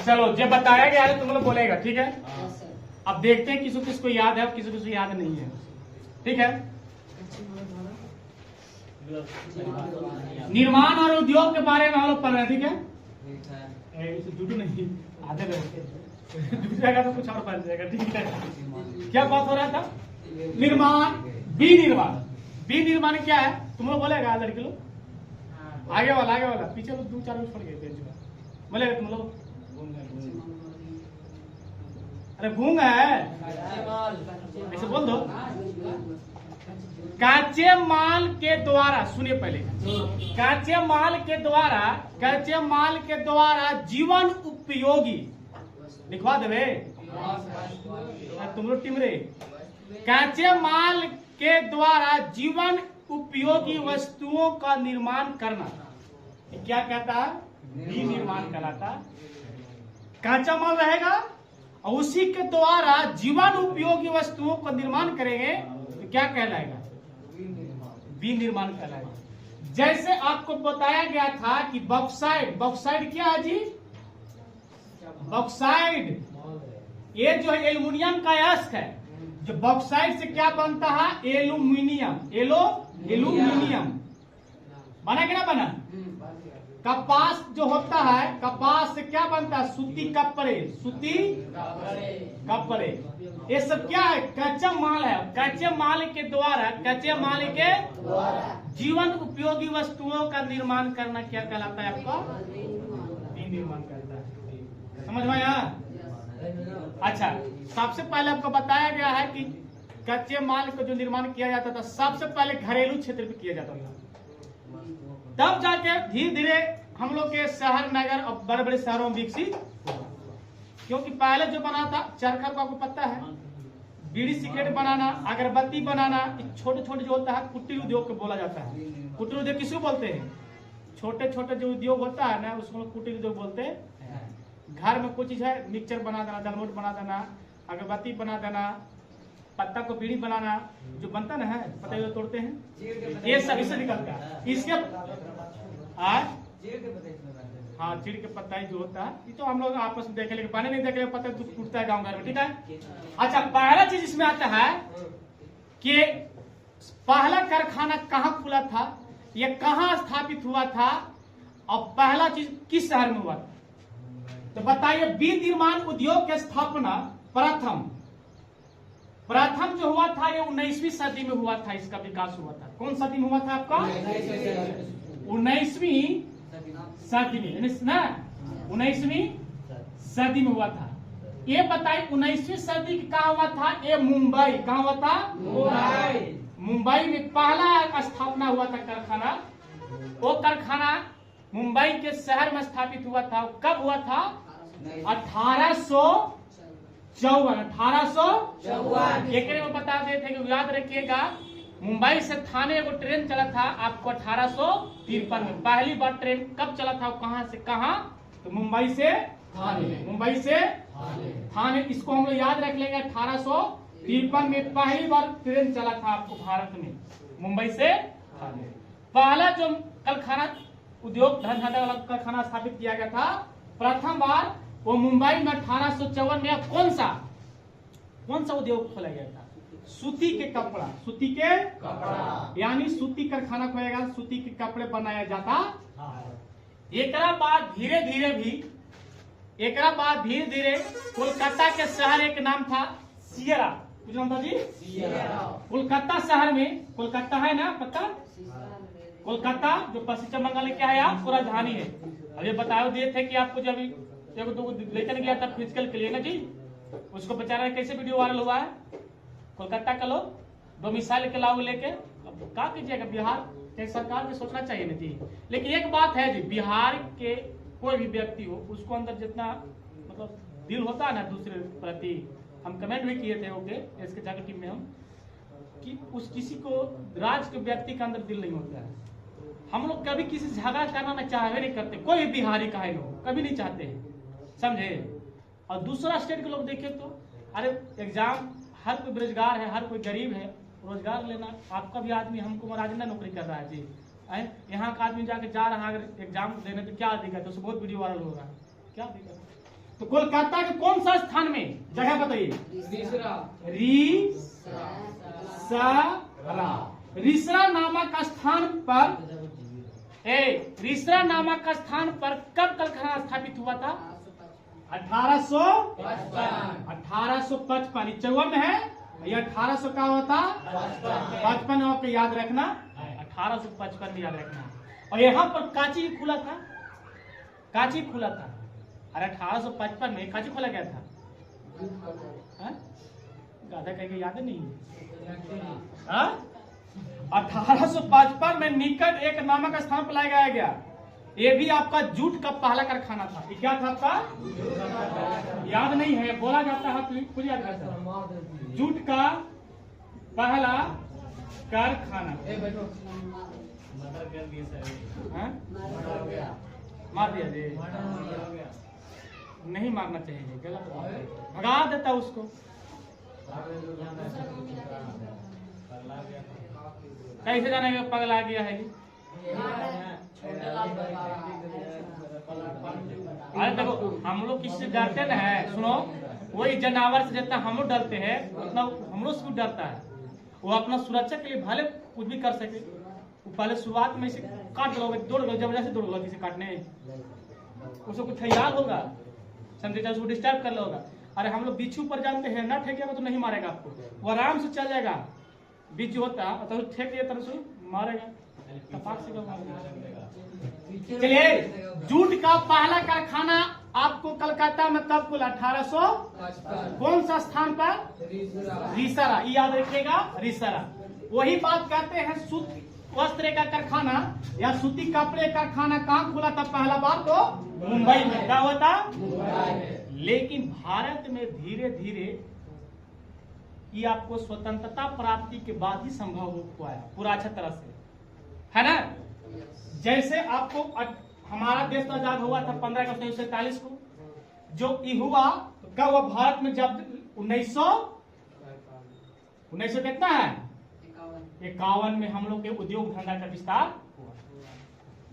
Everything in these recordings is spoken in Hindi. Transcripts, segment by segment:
चलो जब बताया गया है तुम लोग बोलेगा, ठीक है। अब देखते हैं किसी किसको याद है और किसी किसको याद नहीं है, ठीक है। निर्माण और उद्योग के बारे में हम लोग पढ़ रहे हैं, ठीक है। जुटू नहीं, आधे जुट जाएगा तो कुछ और पढ़ जाएगा, ठीक है। क्या बात हो रहा था? निर्माण, विनिर्माण। विनिर्माण क्या है तुम लोग बोलेगा लड़के लोग? आगे वाला पीछे लोग 2-4 लोग छोड़ गए बोलेगा तुम लोग। अरे गूंग है, ऐसे बोल दो। कच्चे माल के द्वारा, सुनिए पहले, कच्चे माल के द्वारा जीवन उपयोगी, लिखवा देवे तुम लोग टिमरे। कच्चे माल के द्वारा जीवन उपयोगी वस्तुओं का निर्माण करना, क्या कहता है? विनिर्माण कहलाता। कच्चा माल रहेगा और उसी के द्वारा जीवन उपयोगी वस्तुओं का निर्माण करेंगे तो क्या कहलाएगा? विनिर्माण कहलाएगा। जैसे आपको बताया गया था कि बॉक्साइड क्या है जी? बॉक्साइड ये जो है एल्युमिनियम का अयस्क है। जो बॉक्साइड से क्या बनता है? एल्यूमिनियम। एल्यूमिनियम बना कि ना बना? कपास जो होता है, कपास से क्या बनता है? सूती कपड़े। ये सब क्या है? कच्चा माल है। कच्चे माल के द्वारा जीवन उपयोगी वस्तुओं का निर्माण करना क्या कहलाता है आपका? विनिर्माण कहलाता है। समझ में आया? अच्छा, सबसे पहले आपको बताया गया है कि कच्चे माल का जो निर्माण किया जाता था सबसे पहले घरेलू क्षेत्र में किया जाता था, तब जाके धीरे धीरे हम लोग के शहर नगर और बड़े बड़े शहरों में विकसित। क्योंकि पहले जो बना था चरखा को आपको पता है, बीड़ी सिगरेट बनाना, अगरबत्ती बनाना, छोटे छोटे जो होता है कुटीर उद्योग को बोला जाता है। कुटीर उद्योग किसको बोलते हैं? छोटे छोटे जो उद्योग होता है ना उसको लोग कुटीर उद्योग बोलते हैं। घर में कुछ चीज है, मिक्सचर बना देना, दालमोट बना देना, अगरबत्ती बना देना, पत्ता को बीड़ी बनाना, जो बनता ना है पता है तोड़ते हैं, ये सब इससे निकलता है। इसके हाँ, चीड़ के पत्ता जो होता है ये तो हम लोग आपस में देखे, लेकिन पानी नहीं देखे पता टूटता है गाँव घर में, ठीक है। अच्छा, पहला चीज इसमें आता है कि पहला कारखाना कहाँ खुला था, ये कहाँ स्थापित हुआ था और पहला चीज किस शहर में हुआ था? तो बताइए। विनिर्माण उद्योग की स्थापना प्रथम जो हुआ था ये 19वीं सदी में हुआ था। इसका विकास हुआ था कौन सदी में हुआ था आपका? 19वीं सदी में ना, 19वीं सदी में हुआ था। ये बताइए 19वीं सदी की कहा हुआ था? ये मुंबई। कहा हुआ था? मुंबई में पहला स्थापना हुआ था कारखाना। वो कारखाना मुंबई के शहर में स्थापित हुआ था। कब हुआ था? 1854। एक में बता देते कि याद रखिएगा, मुंबई से थाने एगो ट्रेन चला था आपको 1853 में। पहली बार ट्रेन कब चला था? कहां से कहां? तो मुंबई से थाने। इसको हम लोग याद रख लेंगे। 1853 में पहली बार ट्रेन चला था आपको भारत में, मुंबई से थाने। पहला जो कारखाना उद्योग धंधा वाला कारखाना स्थापित किया गया था प्रथम बार वो मुंबई में 1854 में। कौन सा उद्योग खोला गया था? सूती के कपड़ा यानी सूती कारखाना खोला गया। सूती के कपड़े बनाया जाता। एकरा बाद धीरे धीरे कोलकाता के शहर एक नाम था सियरा। कुछ नाम था जी? कोलकाता शहर में, कोलकाता है ना पता? कोलकाता जो पश्चिम बंगाल क्या है आपको राजधानी है। अब ये बताओ दिए थे कि आपको जब लेकर गया था फिजिकल के लिए ना जी, उसको बेचारा कैसे वीडियो वायरल हुआ है। कोलकाता का लोग डोमिसाइल के लाभ लेके अब क्या कीजिएगा, बिहार के सरकार को सोचना चाहिए ना जी। लेकिन एक बात है जी, बिहार के कोई भी व्यक्ति हो उसको अंदर जितना मतलब दिल होता है ना दूसरे प्रति, हम कमेंट भी किए थे ओके इसके जाकर टीम में हम कि उस किसी को राज्य के व्यक्ति के अंदर दिल नहीं होता है। हम लोग कभी किसी से झगड़ा करना ना चाहवे नहीं करते, कोई बिहारी का है लोग कभी नहीं चाहते हैं, समझे। और दूसरा स्टेट के लोग देखे तो अरे एग्जाम, हर कोई बेरोजगार है, हर कोई गरीब है, रोजगार लेना आपका भी आदमी हमको महाराजना नौकरी कर रहा है जी। यहाँ का आदमी जाके जा रहा है अगर एग्जाम देने तो क्या दिक्कत है, उससे बहुत वीडियो वायरल होगा, क्या दिक्कत। तो कोलकाता के कौन सा स्थान में, जगह बताइए। रिसरा नामक स्थान पर, रिसरा नामक स्थान पर कब कारखाना स्थापित हुआ था? 1855। 54 में है, ये 1800 का होता 55 में, आपको याद रखना 1855 में याद रखना। और यहाँ पर काची खुला था, काची खुला था। अरे 1855 में काची खोला गया था? गाधा कहीं याद नहीं। 1855 में निकट एक नामक स्थान पर लगाया गया। ये भी आपका जूट का पहला कारखाना था। ये क्या था आपका? याद नहीं है, बोला जाता है तो कुछ याद रहता है। जूट का पहला कारखाना। मार दिया जी, नहीं मारना चाहिए, गलत भगा देता उसको। कैसे जानेंगे पगला गया है जी? अरे देखो, हम लोग किससे डरते न है? सुनो, वही जानवर से जितना हम लोग डरते हैं उतना हम लोग से डरता है। वो अपना सुरक्षा के लिए भले कुछ भी कर सके। वो पहले शुरुआत में इसे काट लोगे, दौड़ लो, जबरदस्ती दौड़ लो किसी काटने, उसको कुछ तैयार होगा, समझे, उसको डिस्टर्ब कर लोगा। अरे हम लोग बिच्छू पर जानते हैं, ना ठेकेगा तो नहीं मारेगा आपको, वो आराम से चल जाएगा। बिच्छू होता तो ठेक दिया तरह से मारेगा, तपाक से चलिए, जूट का पहला कारखाना आपको कलकत्ता में कब खुला? 1800। कौन सा स्थान पर? रिसरा, याद रखिएगा, रिसरा। वही बात कहते हैं, सूत वस्त्र का कारखाना या सूती कपड़े कारखाना कहाँ खुला था पहला बार? तो मुंबई में। क्या हुआ था? लेकिन भारत में धीरे धीरे ये आपको स्वतंत्रता प्राप्ति के बाद ही संभव हो पाया पूरा अच्छा तरह से, है ना। जैसे आपको हमारा देश आजाद हुआ था 15 अगस्त 1947 को, जो ये हुआ क्या हुआ भारत में? जब 1900 कितना है? 51 में हम लोग के उद्योग धंधा का विस्तार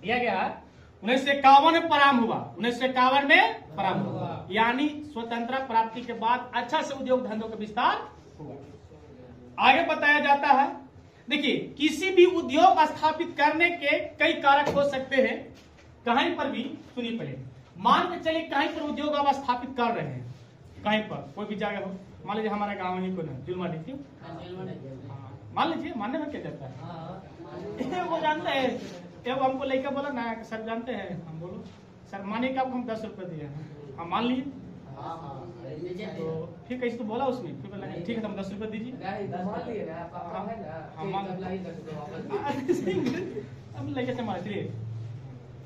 दिया गया। 1951 में प्रारंभ हुआ, 1951 में प्रारंभ हुआ, यानी स्वतंत्रता प्राप्ति के बाद अच्छा से उद्योग धंधों का विस्तार हुआ। आगे बताया जाता है, देखिए, किसी भी उद्योग स्थापित करने के कई कारक हो सकते हैं। कहीं पर भी सुनिए, पहले मान के चलिए कहीं पर उद्योग आप स्थापित कर रहे हैं, कहीं पर कोई भी जगह हो, मान लीजिए हमारे गाँव में ही कोई जुलमा देखिए, मान लीजिए, मानने में क्या जाता है, वो जानते हैं, एवं हमको लेकर बोला ना सर जानते हैं, हम बोलो सर माने का आपको हम 10 रुपये दिए, हम मान लिए, तो ठीक है, इस तो बोला उसने, फिर बोला ठीक है, हम 10 रुपये दीजिए, हम लेके से मान लीजिए।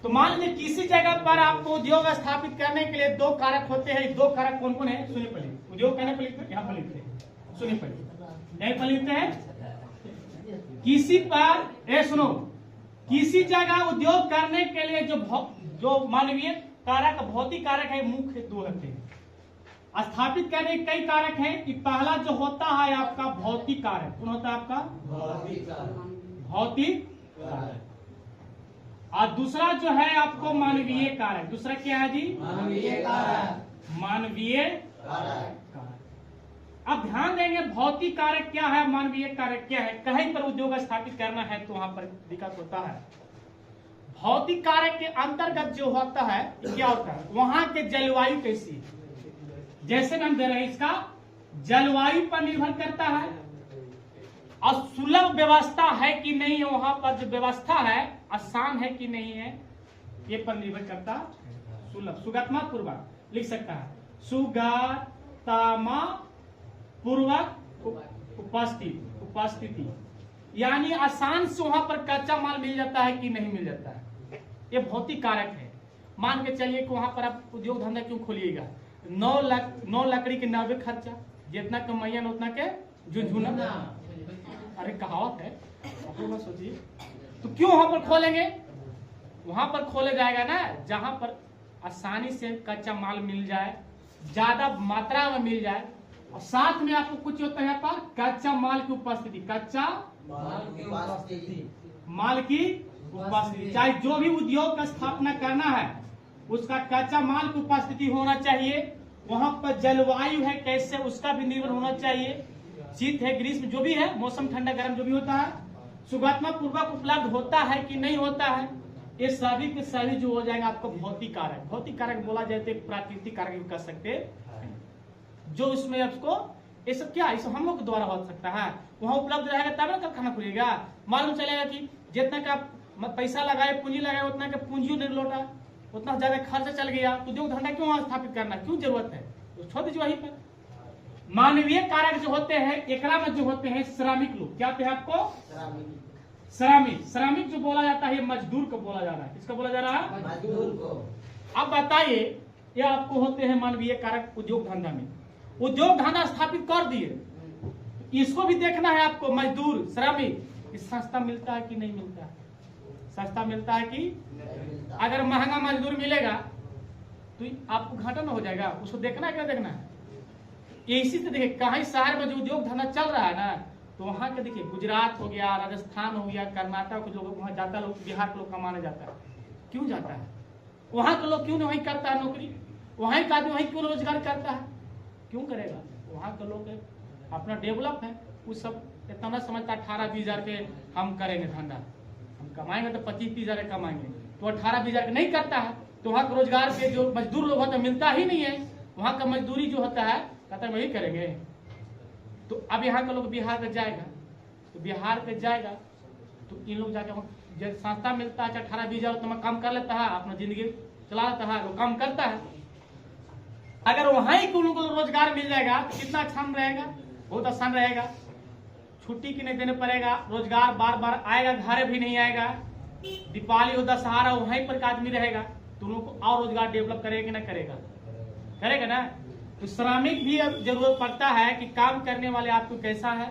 तो मान लीजिए किसी जगह पर आपको उद्योग स्थापित करने के लिए 2 कारक होते हैं। 2 कारक कौन कौन है? सुनिए पहले, उद्योग कहने पर लिखते हैं, यहाँ पर लिखते हैं, सुनिए पहले, यहीं पर लिखते हैं, किसी पर सुनो, किसी जगह उद्योग करने के लिए जो मानवीय कारक, भौतिक कारक है, मुख्य 2 होते हैं। स्थापित करने के कई कारक हैं कि पहला जो होता है आपका भौतिक कारक, कौन होता है आपका? भौतिक कारक। और दूसरा जो है आपको मानवीय कारक। दूसरा क्या है जी? मानवीय कारक। मानवीय कारक। अब ध्यान देंगे, भौतिक कारक क्या है, मानवीय कारक क्या है। कहीं पर उद्योग स्थापित करना है तो वहां पर दिक्कत होता है। भौतिक कारक के अंतर्गत जो होता है क्या होता है, वहां के जलवायु कैसी, जैसे नाम दे रहे हैं इसका, जलवायु पर निर्भर करता है, और सुलभ व्यवस्था है कि नहीं है, वहां पर जो व्यवस्था है आसान है कि नहीं है, ये पर निर्भर करता। सुलभ, सुगतमा पूर्वक लिख सकता है, सुगतमा पूर्वक उपस्थिति, यानी आसान से वहां पर कच्चा माल मिल जाता है कि नहीं मिल जाता है, ये भौतिक कारक है। मान के चलिए कि वहां पर आप उद्योग धंधा क्यों खोलिएगा, 9 लकड़ी के 90 खर्चा, जितना कमाइया न उतना के झुनझुना, अरे कहावत है, आप लोग सोचिए, तो क्यों वहां पर खोलेंगे? वहां पर खोले जाएगा ना जहां पर आसानी से कच्चा माल मिल जाए, ज्यादा मात्रा में मिल जाए, और साथ में आपको कुछ होता है यहाँ पर कच्चा माल की उपस्थिति, कच्चा माल की उपस्थिति। चाहे जो भी उद्योग का स्थापना करना है उसका कच्चा माल की उपस्थिति होना चाहिए। वहां पर जलवायु है कैसे, उसका भी निर्भर होना चाहिए। शीत है, ग्रीष्म, जो भी है, मौसम ठंडा गर्म जो भी होता है, सुगमता पूर्वक उपलब्ध होता है कि नहीं होता है, ये सभी के सभी जो हो जाएगा आपको भौतिक कारक। भौतिक कारक बोला जाए तो एक प्राकृतिक कारक भी कर सकते हैं, जो इसमें आपको ये सब क्या, इस हम लोग के द्वारा हो सकता है। वहां उपलब्ध रहेगा तब ना कारखाना खुलेगा। मालूम चलेगा कि जितना का पैसा लगाए, पूंजी लगाए, उतना का पूंजी नहीं लौटा, उतना ज्यादा खर्च चल गया, तो उद्योग धंधा क्यों स्थापित करना, क्यों जरूरत है, तो छोड़ दीजिए वहीं पर। मानवीय कारक जो होते हैं, एकरा में जो होते हैं श्रमिक लोग, क्या होते हैं आपको, श्रमिक जो बोला जाता है, मजदूर को बोला जा रहा है। किसको बोला जा रहा है, मजदूर को। अब बताइए, ये आपको होते हैं मानवीय कारक उद्योग धंधा में। उद्योग धंधा स्थापित कर दिए, इसको भी देखना है आपको, मजदूर श्रमिक सस्ता मिलता है कि नहीं मिलता है, सस्ता मिलता है कि, अगर महंगा मजदूर मिलेगा तो आपको घाटा ना हो जाएगा, उसको देखना है, क्या देखना है। इसी से देखिए, कहीं शहर में जो उद्योग धंधा चल रहा है ना, तो वहां के देखिए, गुजरात हो गया, राजस्थान हो गया, कर्नाटक के लोग वहां जाता, लोग बिहार के लोग कमाने जाता है। क्यों जाता है, वहां के लोग क्यों नहीं वहीं करता है नौकरी, वहीं का आदमी वहीं क्यों रोजगार करता है, क्यों करेगा, वहां के लोग अपना डेवलप है, वो सब इतना ना समझता 18-20 हजार के हम करेंगे धंधा, हम कमाएंगे तो 25-30 हजार कमाएंगे, तो 18-20 हजार नहीं करता है, तो वहाँ के रोजगार के जो मजदूर लोग होते हैं मिलता ही नहीं है, वहाँ का मजदूरी जो होता है कहता है वही करेंगे। तो अब यहाँ का लोग बिहार में जाएगा, तो बिहार पे जाएगा तो इन लोग जाके जब सस्ता मिलता है 18-20 हजार तो काम कर लेता है, अपना जिंदगी चला लेता है, वो काम करता है। अगर वहां ही उनको रोजगार मिल जाएगा तो कितना आसान रहेगा, बहुत आसान रहेगा, छुट्टी की नहीं देने पड़ेगा, रोजगार बार बार आएगा, घर भी नहीं आएगा, दीपावली हो, दशहरा वहीं पर आदमी रहेगा, तो उनको और रोजगार डेवलप करेगा कि ना करेगा, करेगा ना। तो श्रमिक भी अब जरूरत पड़ता है कि काम करने वाले आपको कैसा है,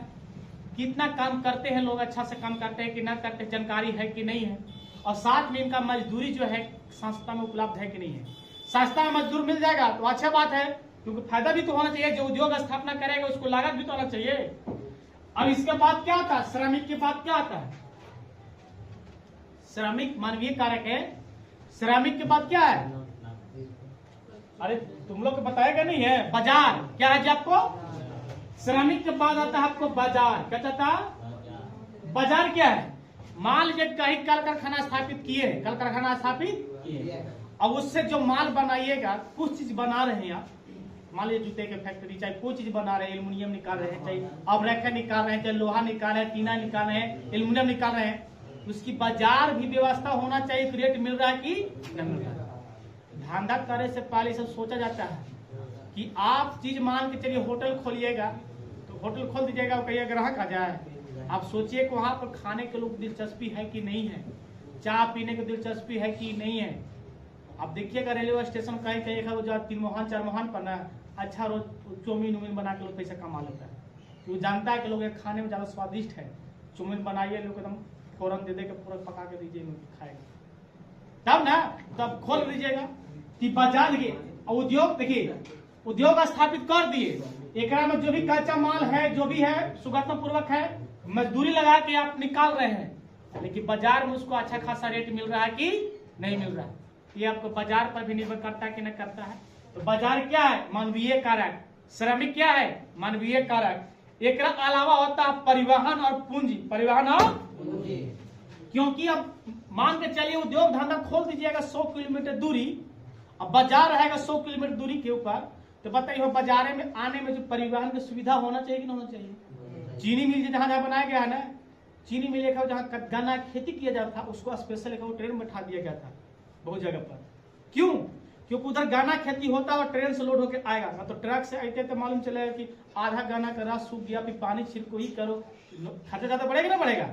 कितना काम करते हैं लोग, अच्छा से काम करते हैं कि ना करते, जानकारी है कि नहीं है, और साथ में इनका मजदूरी जो है संस्था में उपलब्ध है कि नहीं है। संस्था में मजदूर मिल जाएगा तो अच्छा बात है, क्योंकि फायदा भी तो होना चाहिए, जो उद्योग स्थापना करेगा उसको लागत भी तो होना चाहिए। अब इसके बाद क्या आता है, श्रमिक के बाद क्या आता है, श्रमिक मानवीय कारक है, श्रमिक के बाद क्या है, अरे तुम लोग को बताएगा नहीं है, बाजार क्या है जी आपको, श्रमिक के बाद आता है आपको बाजार। क्या चाहता, बाजार क्या है, माल जब कहीं कल कारखाना स्थापित किए हैं, कल कारखाना स्थापित किए, अब उससे जो माल बनाइएगा, कुछ चीज बना रहे हैं आप, मान लीजिए जूते के फैक्ट्री, चाहे कोई चीज बना रहे हैं, एल्युमिनियम निकाल रहे हैं, चाहे अब रेखा निकाल रहे हैं, चाहे लोहा निकाल रहे हैं, टीना निकाल रहे हैं, एल्युमिनियम निकाल रहे हैं, उसकी बाजार भी व्यवस्था होना चाहिए, रेट मिल रहा है कि नहीं मिल रहा है। धंधा करे से पहले सब सोचा जाता है कि आप चीज मान के चलिए, होटल खोलिएगा तो होटल खोल दीजिएगा, कहिए ग्राहक आ जाए, आप सोचिए कि वहां पर खाने के लोग दिलचस्पी है कि नहीं है, चाय पीने की दिलचस्पी है कि नहीं है। आप देखिएगा रेलवे स्टेशन कहीं कहीं जो 3 मोहन 4 मोहन पर ना अच्छा रोज चौमीन उमीन बना के लोग पैसा कमा लेता है, वो जानता है कि लोग खाने में ज्यादा स्वादिष्ट है, चौमीन बनाइए लोग एकदम फौरन दे के पूरा पका के दीजिए, खाएगा तब ना, तब खोल लीजिएगा कि बाजार देखिए, उद्योग देखिए, उद्योग स्थापित कर दिए, एक में जो भी कच्चा माल है, जो भी है सुगमता पूर्वक है, मजदूरी लगा के आप निकाल रहे हैं, लेकिन बाजार में उसको अच्छा खासा रेट मिल रहा है कि नहीं मिल रहा है, ये आपको बाजार पर भी निर्भर करता है कि नहीं करता है। तो बाजार क्या है, मानवीय कारक, श्रमिक क्या है, मानवीय कारक, एक अलावा होता है परिवहन और पूंजी, परिवहन और पूंजी, क्योंकि अब मान के चलिए उद्योग धंधा खोल दीजिएगा 100 किलोमीटर दूरी, अब बाजार रहेगा 100 किलोमीटर दूरी के ऊपर, तो बताइए बाजार में आने में जो परिवहन की सुविधा होना चाहिए कि नहीं होना चाहिए। चीनी मिल जहाँ जहाँ बनाया गया है ना, चीनी मिल एक जहाँ गन्ना खेती किया जाता था, उसको स्पेशल एक ट्रेन में बैठा दिया गया था बहुत जगह पर, क्यों, क्योंकि उधर गन्ना खेती होता है, ट्रेन से लोड होकर आएगा ना, तो ट्रक से आते तो मालूम चलेगा कि आधा गन्ना का रस सूख गया, फिर पानी छिड़को ही करो, खर्चा ज्यादा बढ़ेगा ना बढ़ेगा।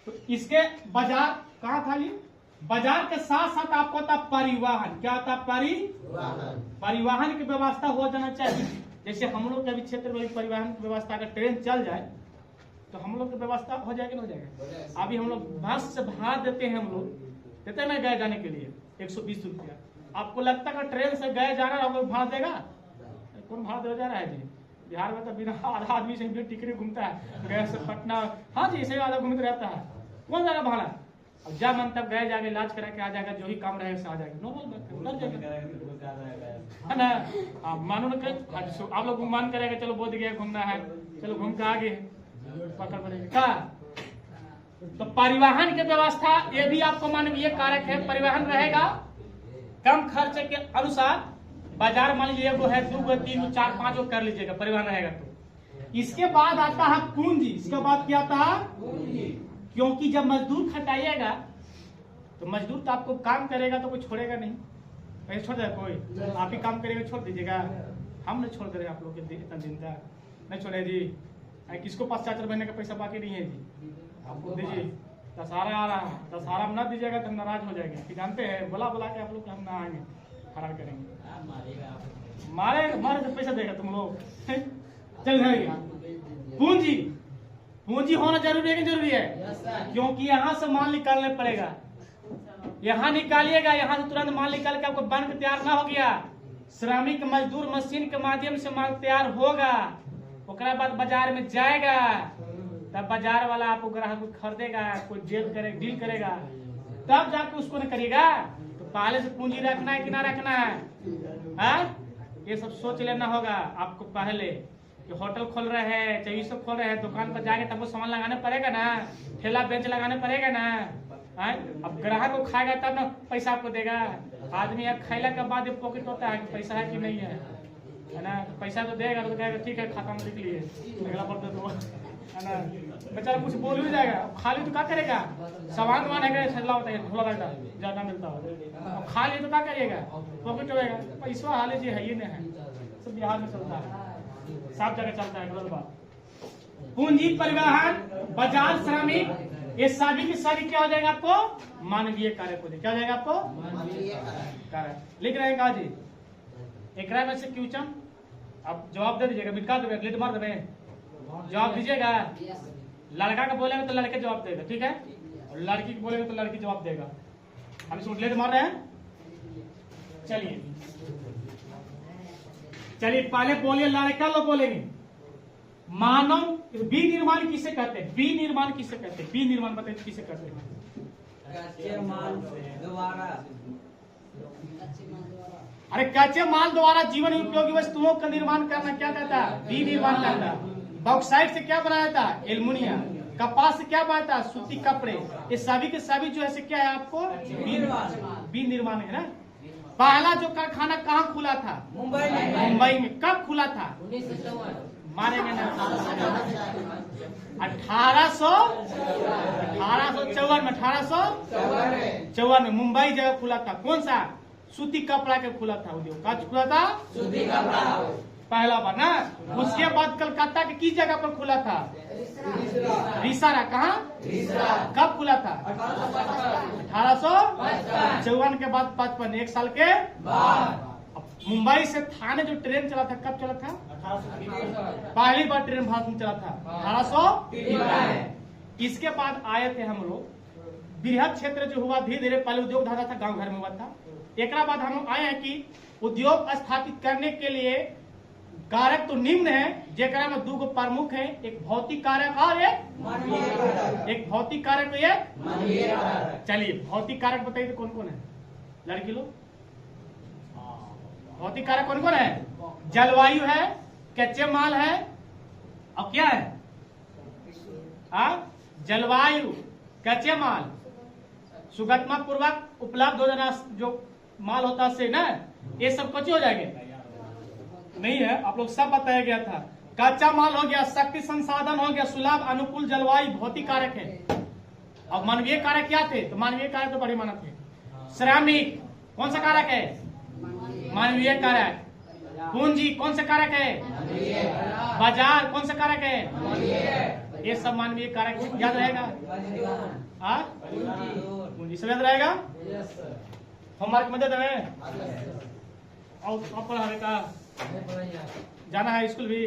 तो इसके बाजार कहाँ था, ये बाजार के साथ साथ आपको होता परिवहन, क्या होता परिवहन, परिवहन की व्यवस्था हो जाना चाहिए। जैसे हम लोग के भी क्षेत्र में परिवहन की व्यवस्था, अगर ट्रेन चल जाए तो हम लोग की व्यवस्था हो जाएगी ना, हो जाएगा। अभी हम लोग बस से भाड़ा देते हैं, हम लोग देते हैं ना गए जाने के लिए 120 रुपया, आपको लगता है ट्रेन से गए जाना है भाड़ा देगा, कौन भाड़ा दे जा रहा है जी, बिहार में तो बिना आधा आदमी से भी टिकट घूमता है, गए से पटना, हाँ जी इसे आधा घूमते रहता है, कौन जाएगा भाड़ा, अब जब मन तब गए जाके इलाज करा के आ जाएगा, जो ही काम रहेगा आ जाएगा, नो बोल है ना। मानो ना आप लोग मान करेगा चलो बोध गया घूमना है, चलो घूम के आगे पकड़ पड़ेगी का। तो परिवहन की व्यवस्था ये भी आपको मानवीय कारक है। परिवहन रहेगा कम खर्चे के अनुसार, बाजार मान लीजिए एगो है, 2 गो 3 गो 4 5 गो कर लीजिएगा, परिवहन रहेगा तो। इसके बाद आता है पूंजी। इसके बाद क्या आता है पूंजी। क्योंकि जब मजदूर खटाइएगा तो मजदूर तो आपको काम करेगा तो कोई छोड़ेगा नहीं, पैसे छोड़ देगा कोई, आप ही काम करेगा छोड़ दीजिएगा। हम नहीं छोड़ दे रहे आप लोग के इतना दिन तक नहीं छोड़े जी। किसको पास 4 महीने का पैसा बाकी नहीं है जी, आपको दीजिए। दशहरा आ रहा है, दशहरा में ना दीजिएगा तो नाराज हो जाएंगे, कि जानते हैं बुला बुला के आप लोग हम ना आएंगे, फरार करेंगे, मारे तो पैसा देगा तुम लोग। चल जाएगा। पूंजी, पूंजी होना जरूरी है कि जरूरी है, क्योंकि यहाँ से माल निकालने पड़ेगा। यहाँ निकालिएगा, यहाँ से तुरंत माल निकाल के आपको बन के तैयार ना हो गया, श्रमिक मजदूर मशीन के माध्यम से माल तैयार होगा, उसके बाद बाजार में जाएगा, तब बाजार वाला आपको ग्राहक को खरीदेगा, कोई डील करेगा, तब जाके उसको न करिएगा। तो पहले से पूंजी रखना है कि ना रखना है, ये सब सोच लेना होगा आपको पहले। कि होटल खोल रहे हैं, चाहे सब खोल रहे हैं, दुकान पर जाके तब सामान लगाने पड़ेगा ना, ठेला बेंच लगाने पड़ेगा ना। अब ग्राहक को खाएगा तब ना पैसा आपको देगा। आदमी अब खाइला के बाद पॉकेट होता है कि पैसा है कि नहीं है ना। पैसा तो देगा तो कहेगा ठीक है खाता में लिख लिए, अगला पड़ता तो है ना, बेचारा कुछ बोल भी जाएगा। खाली तो क्या करेगा, सामान वामान है छल्ला होता है, थोड़ा रहता ज्यादा मिलता है, अब खा लिए तो क्या करिएगा, पॉकेट होगा। पैसा हाल जी है ही नहीं है, सब बिहार में चलता है, सब जगह चलता है। गलत बात। पूंजी, परिवहन, बाजार, श्रमिक, ये सभी की सभी क्या हो जाएगा आपको मानवीय कारक हो जाएगा। क्या हो जाएगा आपको मानवीय कारक। लिख रहे हैं जी एक में से क्वेश्चन, अब जवाब दे दीजिएगा, मिटका देंगे, लेट मार देंगे, जवाब दीजिएगा। लड़का का बोलेगा तो लड़के जवाब देगा, ठीक है, और लड़की को बोलेगा तो लड़की जवाब देगा। हम इसको लेट मार रहे हैं। चलिए पहले बोलिए, लड़का लोग बोलेंगे मानव बी निर्माण किसे कहते हैं, बी निर्माण किसे कहते हैं, बी निर्माण बताइए किसे कहते हैं। अरे कच्चे माल द्वारा जीवन उपयोगी वस्तुओं का निर्माण करना क्या कहता है, बी निर्माण कहता है। बॉक्साइट से क्या बनाया जाता है, एल्युमिनियम। कपास से क्या बनाता है, सूती कपड़े। ये सभी के सभी जो है क्या है आपको बी निर्माण है ना। पहला जो कारखाना कहाँ खुला था, मुंबई में। कब खुला था, मारेंगे ना 1854 में मुंबई जगह खुला था। कौन सा, सूती कपड़ा के खुला था उद्योग। कब खुला था, सूती कपड़ा पहला बार ना। उसके बाद कलकत्ता के किस जगह पर खुला था, रिसारा। कहाँ, कब खुला था, 1854 के बाद 55, 1 साल के बाद। मुंबई से थाने जो ट्रेन चला था, कब चला था, पहली बार ट्रेन भारत में चला था 1853। इसके बाद आए थे हम लोग, बृहद क्षेत्र जो हुआ धीरे धीरे, पहले उद्योग धंधा था गांव घर में हुआ था। एक बाद हम लोग आए हैं कि उद्योग स्थापित करने के लिए कारक तो निम्न है, जेकरा में 2 प्रमुख है, एक भौतिक कारक और एक भौतिक कारक, एक। चलिए भौतिक कारक बताइए तो कौन कौन है लड़की लोग। भौतिक कारक कौन कौन है, जलवायु है, कच्चे माल है, और क्या है, जलवायु, कच्चे माल, सुगमता पूर्वक उपलब्ध हो जाना जो माल होता है ना, ये सब कच्चे हो जाएंगे नहीं है। आप लोग सब बताया गया था। कच्चा माल हो गया, शक्ति संसाधन हो गया, सुलभ अनुकूल जलवायु, भौतिक कारक है। अब मानवीय कारक क्या थे, तो मानवीय कारक तो बड़े माना थे। श्रमिक कौन सा कारक है, मानवीय कारक। पूंजी कौन सा कारक है, बाजार कौन सा कारक है, ये सब मानवीय कारक याद रहेगा। पूंजी सब याद रहेगा। होमवर्क में दे देवे और पढ़ावे का, जाना है स्कूल भी।